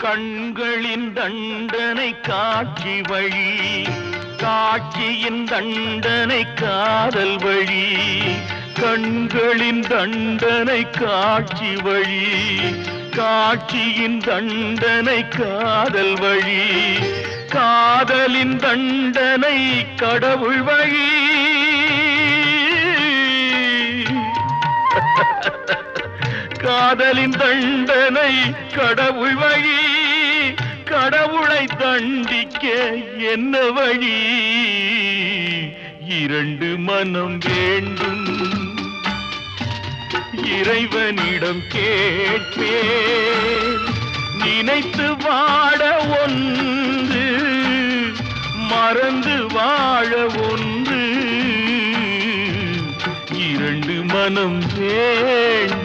கண்களின் தண்டனை காட்சி வழி, காட்சியின் தண்டனை காதல் வழி. கண்களின் தண்டனை காட்சி வழி, காட்சியின் தண்டனை காதல் வழி. காதலின் தண்டனை கடவுள் வழி. காதலின் தண்டனை கடவுள் வழி. கடவுளை தண்டிக்க என்ன வழி? இரண்டு மனம் வேண்டும், இறைவனிடம் கேட்பேன். நினைத்து வாழ ஒன்று, மறந்து வாழ ஒன்று. இரண்டு மனம் வேண்டும்.